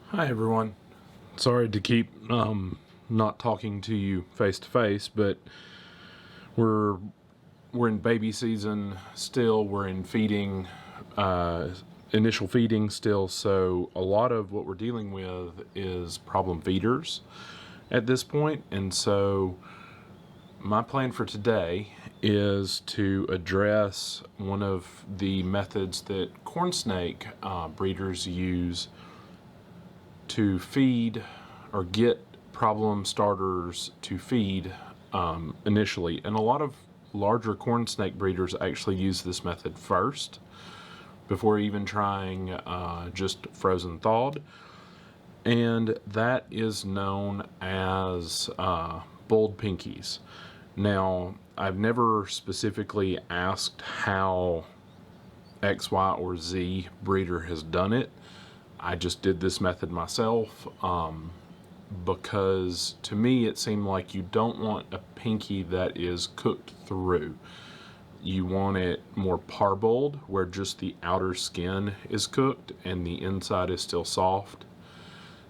Hi everyone. Sorry to keep not talking to you face to face, but we're we're in baby season still. We're in feeding, initial feeding still. So a lot of what we're dealing with is problem feeders at this point, and so my plan for today is to address one of the methods that corn snake breeders use to feed or get problem starters to feed initially. And a lot of larger corn snake breeders actually use this method first before even trying just frozen thawed. And that is known as bulled pinkies. Now, I've never specifically asked how X, Y, or Z breeder has done it. I just did this method myself because to me it seemed like you don't want a pinky that is cooked through. You want it more parboiled, where just the outer skin is cooked and the inside is still soft.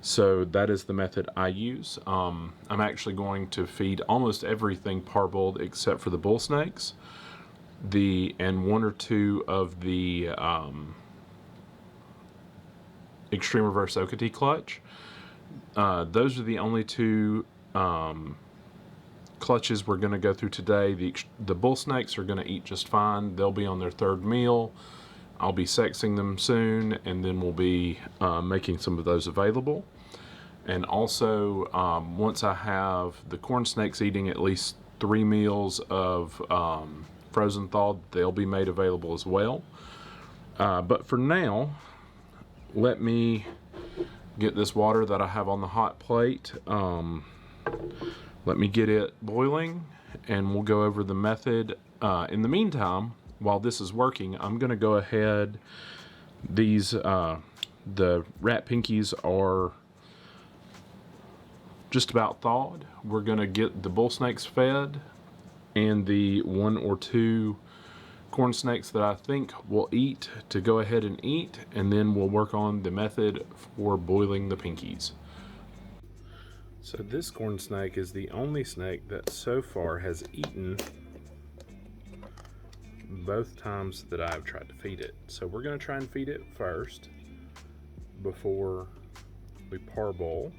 So that is the method I use. I'm actually going to feed almost everything parboiled except for the bull snakes, and one or two of the extreme reverse Okatee clutch. Those are the only two clutches we're going to go through today. The bull snakes are going to eat just fine. They'll be on their third meal. I'll be sexing them soon, and then we'll be making some of those available. And also, once I have the corn snakes eating at least 3 meals of frozen thawed, they'll be made available as well. But for now, let me get this water that I have on the hot plate. Let me get it boiling, and we'll go over the method. In the meantime, while this is working, I'm going to go ahead. The rat pinkies are just about thawed. We're going to get the bull snakes fed, and the 1 or 2 corn snakes that I think will eat to go ahead and eat, and then we'll work on the method for boiling the pinkies. So this corn snake is the only snake that so far has eaten both times that I've tried to feed it. So we're going to try and feed it first before we parboil.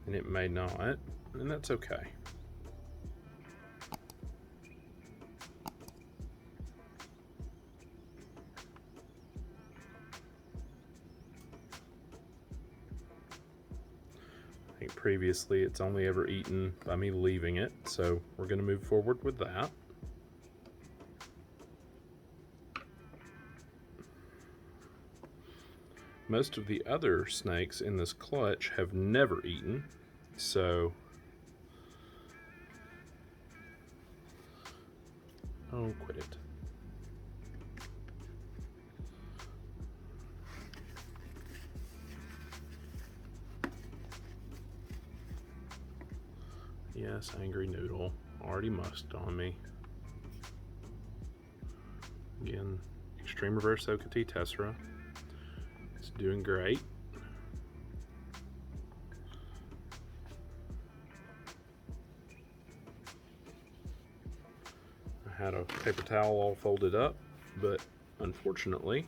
And it may not, and that's okay. I think previously it's only ever eaten by me leaving it, so we're going to move forward with that. Most of the other snakes in this clutch have never eaten, so quit it. Yes, Angry Noodle already musked on me. Again, extreme reverse Okatee Tessera. It's doing great. I had a paper towel all folded up, but unfortunately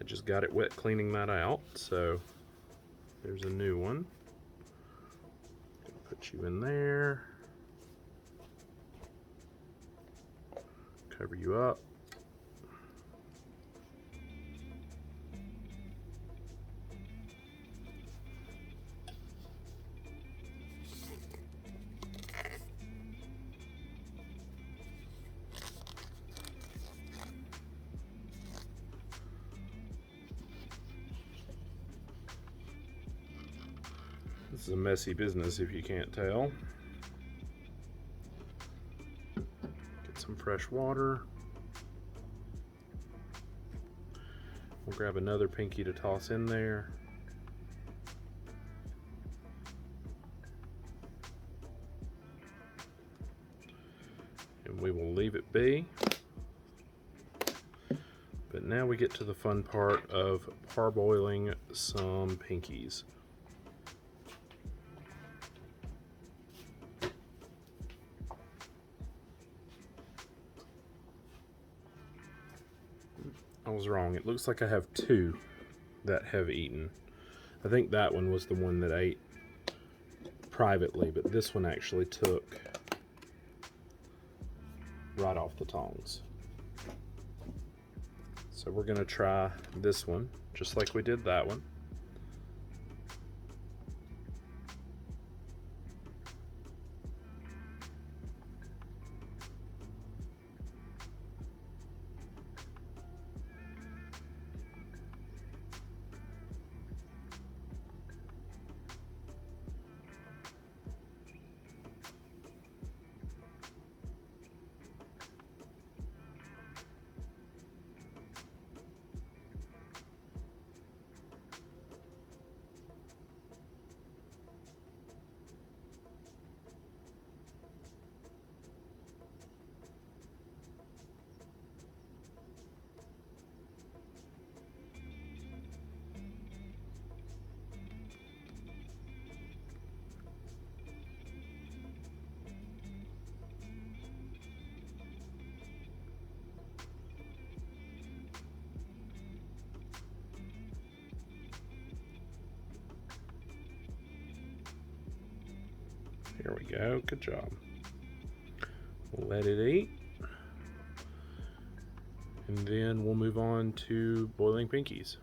I just got it wet cleaning that out, so there's a new one. Put you in there, cover you up. This is a messy business if you can't tell. Get some fresh water. We'll grab another pinky to toss in there. And we will leave it be. But now we get to the fun part of parboiling some pinkies. I was wrong. It looks like I have two that have eaten. I think that one was the one that ate privately, but this one actually took right off the tongs. So we're gonna try this one, just like we did that one. Here we go, good job. We'll let it eat. And then we'll move on to boiling pinkies.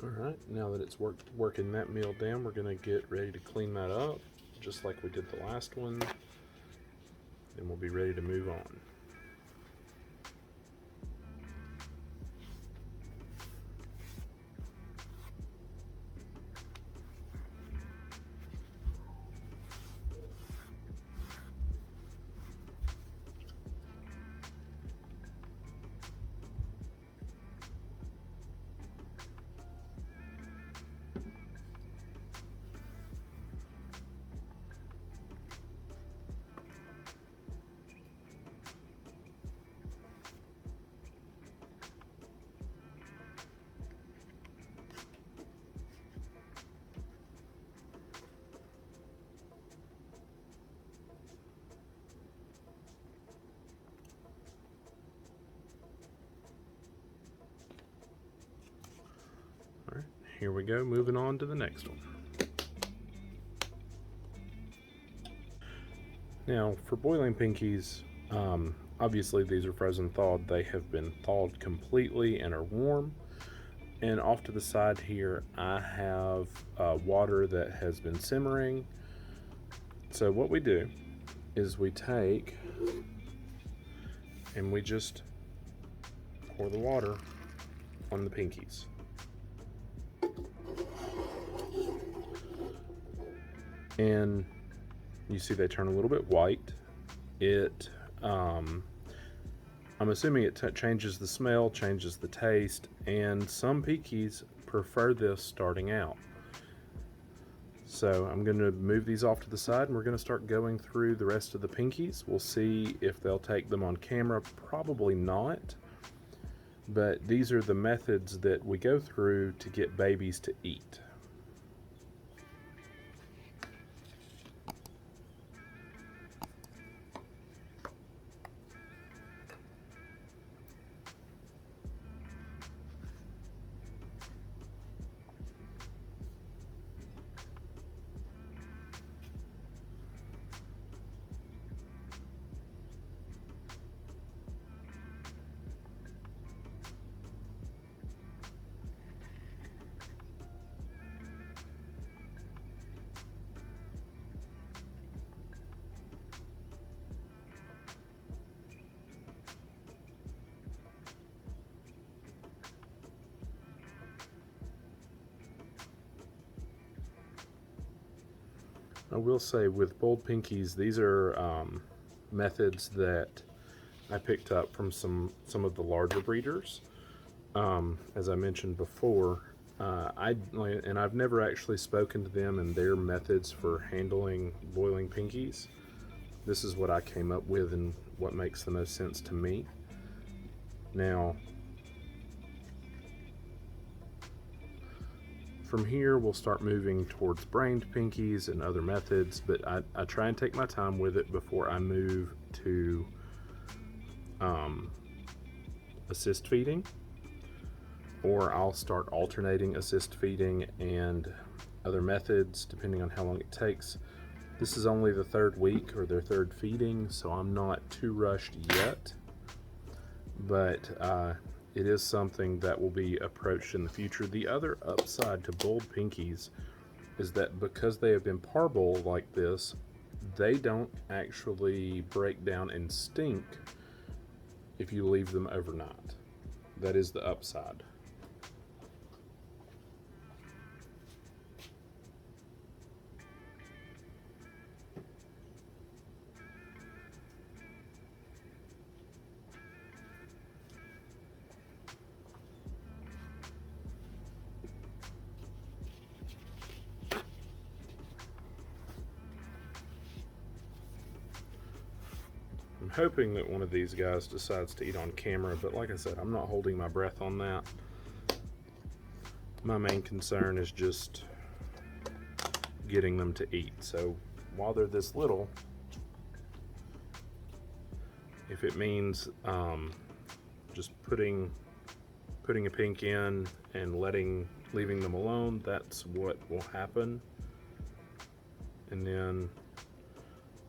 Alright, now that it's working that meal down, we're going to get ready to clean that up, just like we did the last one. Then we'll be ready to move on. Alright, here we go, moving on to the next one. Now, for boiling pinkies, obviously these are frozen thawed. They have been thawed completely and are warm. And off to the side here, I have water that has been simmering. So what we do is we take and we just pour the water on the pinkies. And you see they turn a little bit white. I'm assuming it changes the smell, changes the taste, and some pinkies prefer this starting out. So I'm going to move these off to the side, and we're going to start going through the rest of the Pinkies. We'll see if they'll take them on camera. Probably not. But these are the methods that we go through to get babies to eat. I will say with bold Pinkies, these are methods that I picked up from some of the larger breeders. As I mentioned before, I've never actually spoken to them and their methods for handling boiling Pinkies. This is what I came up with and what makes the most sense to me. Now, from here, we'll start moving towards brained Pinkies and other methods, but I try and take my time with it before I move to assist feeding, or I'll start alternating assist feeding and other methods depending on how long it takes. This is only the third week or their third feeding, so I'm not too rushed yet, but it is something that will be approached in the future. The other upside to bold Pinkies is that because they have been parboiled like this, they don't actually break down and stink if you leave them overnight. That is the upside. I'm hoping that one of these guys decides to eat on camera, but like I said, I'm not holding my breath on that. My main concern is just getting them to eat. So while they're this little, if it means just putting a pink in and leaving them alone, that's what will happen. And then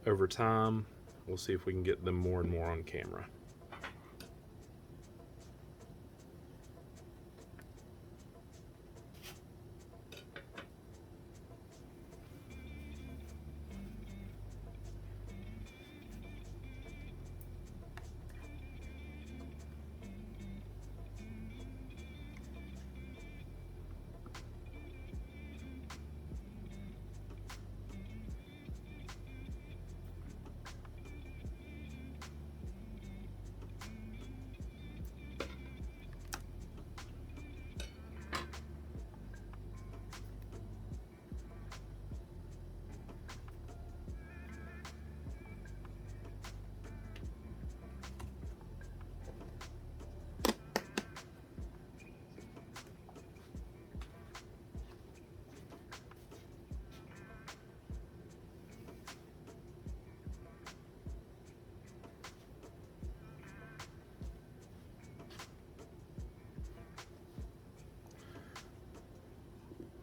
over time, we'll see if we can get them more and more on camera.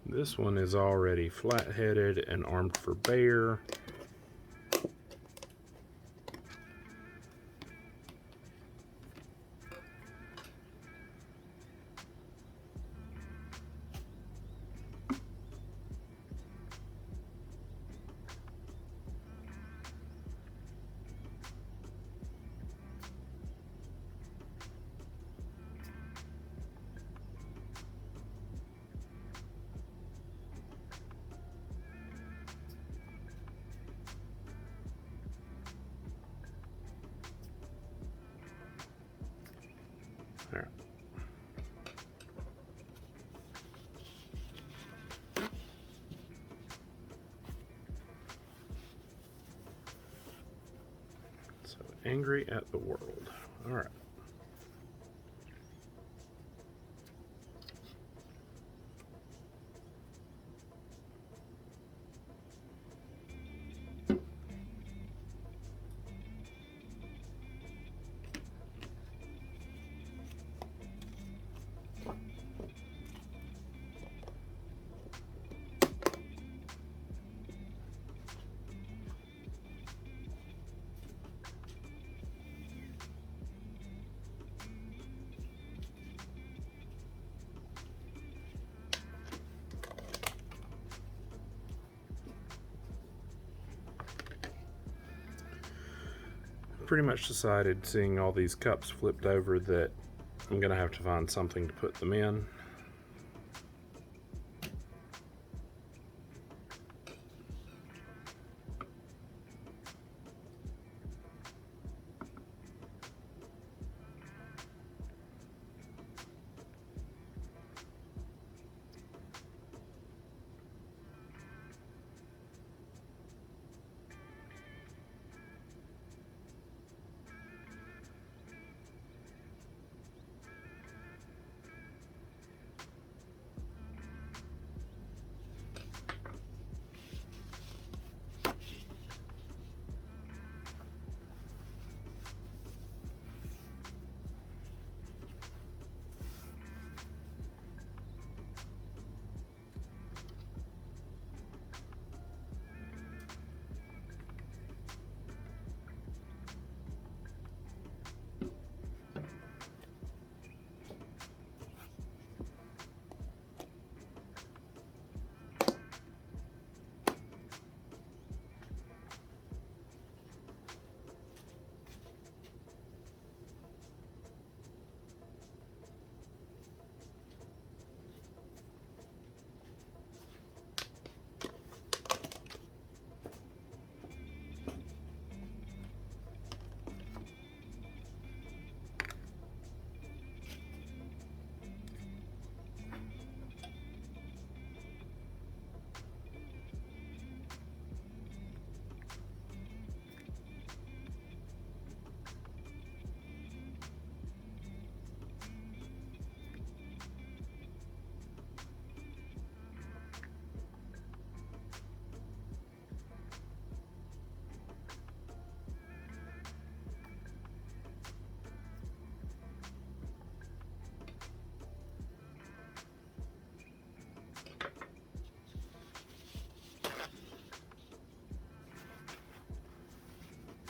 This one is already flat-headed and armed for bear. There. Angry at the world. All right. Pretty much decided, seeing all these cups flipped over, that I'm gonna have to find something to put them in.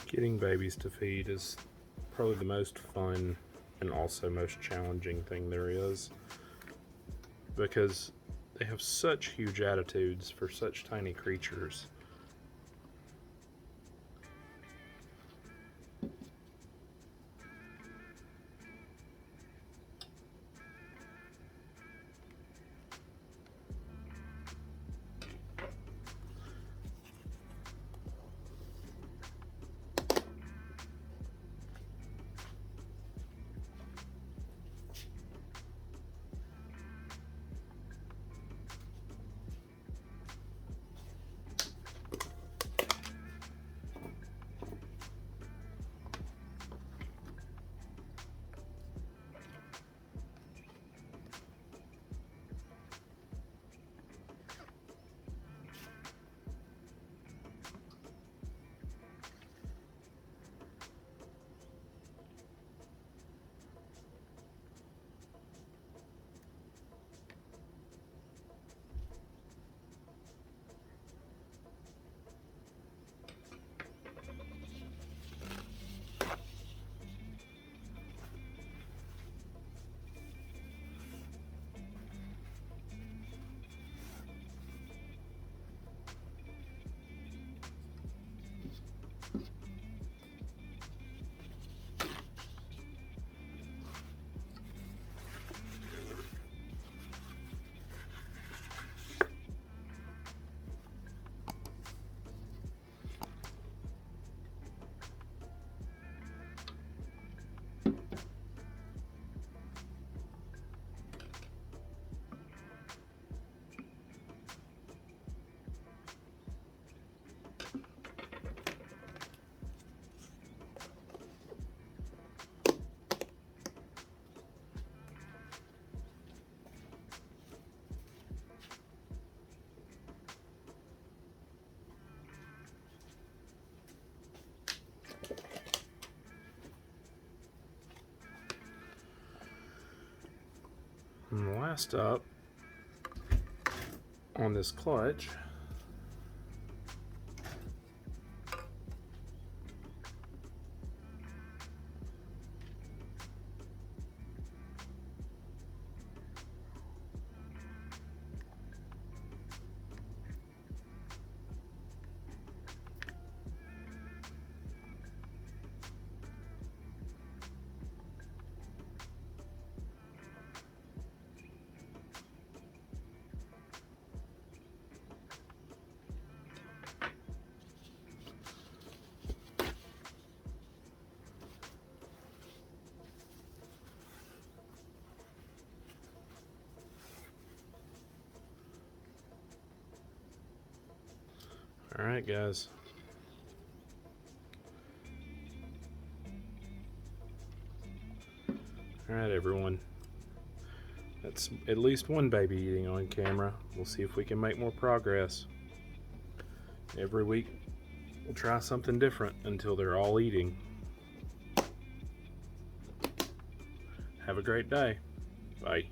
Getting babies to feed is probably the most fun and also most challenging thing there is, because they have such huge attitudes for such tiny creatures. last up on this clutch. All right, guys. All right, everyone. That's at least one baby eating on camera. We'll see if we can make more progress. Every week, we'll try something different until they're all eating. Have a great day. Bye.